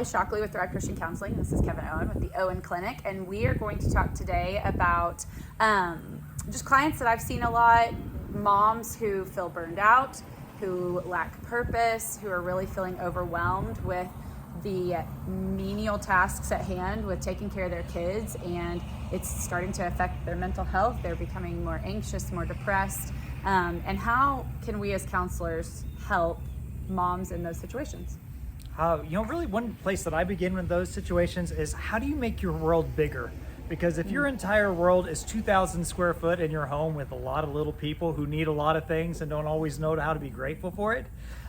Shockley with Thrive Christian Counseling. This is Kevon Owen with the Owen Clinic, and we are going to talk today about just clients that I've seen a lot, moms who feel burned out, who lack purpose, who are really feeling overwhelmed with the menial tasks at hand with taking care of their kids, and it's starting to affect their mental health. They're becoming more anxious, more depressed, and how can we as counselors help moms in those situations? Really one place that I begin with those situations is, how do you make your world bigger? Because if your entire world is 2,000 square foot in your home with a lot of little people who need a lot of things and don't always know how to be grateful for it,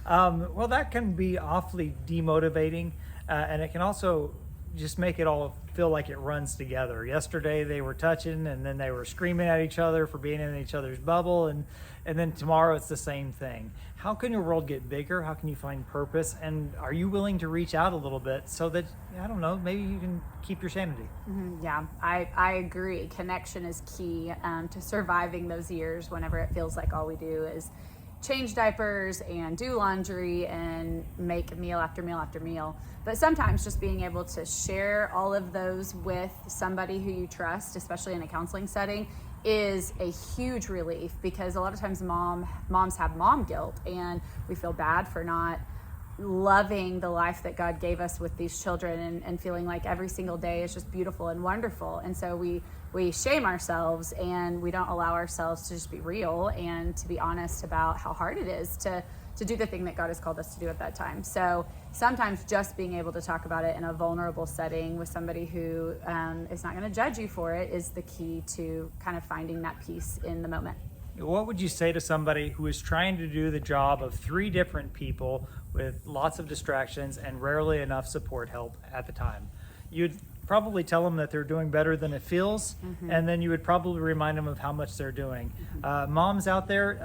well, that can be awfully demotivating, and it can also just make it all feel like it runs together. Yesterday they were touching, and then they were screaming at each other for being in each other's bubble, and then tomorrow it's the same thing. How can your world get bigger? How can you find purpose? And are you willing to reach out a little bit so that, I don't know, maybe you can keep your sanity? Yeah, I agree. Connection is key to surviving those years whenever it feels like all we do is change diapers and do laundry and make meal after meal after meal. But sometimes just being able to share all of those with somebody who you trust, especially in a counseling setting, is a huge relief, because a lot of times moms have mom guilt, and we feel bad for not loving the life that God gave us with these children, and feeling like every single day is just beautiful and wonderful. And so we shame ourselves, and we don't allow ourselves to just be real and to be honest about how hard it is to do the thing that God has called us to do at that time. So sometimes just being able to talk about it in a vulnerable setting with somebody who is not going to judge you for it is the key to kind of finding that peace in the moment. What would you say to somebody who is trying to do the job of 3 different people with lots of distractions and rarely enough support help at the time? You'd probably tell them that they're doing better than it feels, and then you would probably remind them of how much they're doing. Moms out there,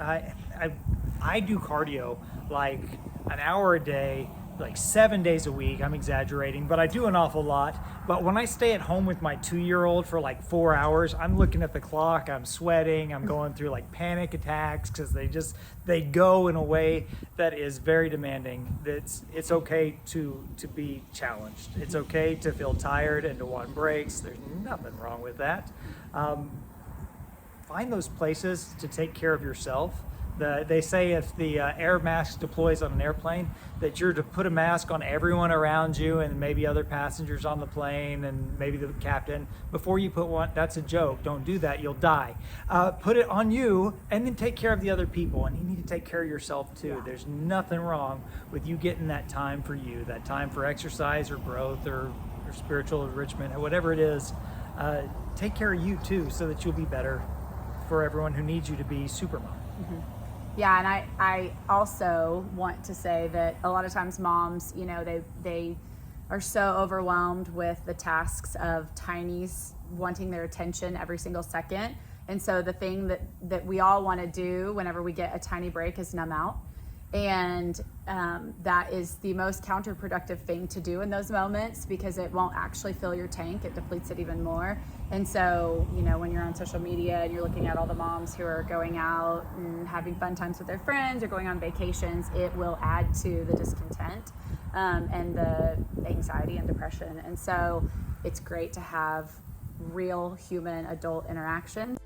I do cardio like an hour a day, like 7 days a week. I'm exaggerating, but I do an awful lot. But when I stay at home with my 2-year-old for like 4 hours, I'm looking at the clock, I'm sweating, I'm going through like panic attacks, because they go in a way that is very demanding. It's okay to be challenged. It's okay to feel tired and to want breaks. There's nothing wrong with that. Find those places to take care of yourself. They say if the air mask deploys on an airplane, that you're to put a mask on everyone around you and maybe other passengers on the plane and maybe the captain before you put one. That's a joke. Don't do that. You'll die. Put it on you, and then take care of the other people. And you need to take care of yourself too. Yeah. There's nothing wrong with you getting that time for you, that time for exercise or growth or spiritual enrichment or whatever it is. Take care of you too, so that you'll be better for everyone who needs you to be Supermom. Yeah, and I also want to say that a lot of times moms, they are so overwhelmed with the tasks of tinies wanting their attention every single second. And so the thing that we all want to do whenever we get a tiny break is numb out. And that is the most counterproductive thing to do in those moments, because it won't actually fill your tank. It depletes it even more. And so, when you're on social media and you're looking at all the moms who are going out and having fun times with their friends or going on vacations, it will add to the discontent and the anxiety and depression. And so it's great to have real human adult interactions.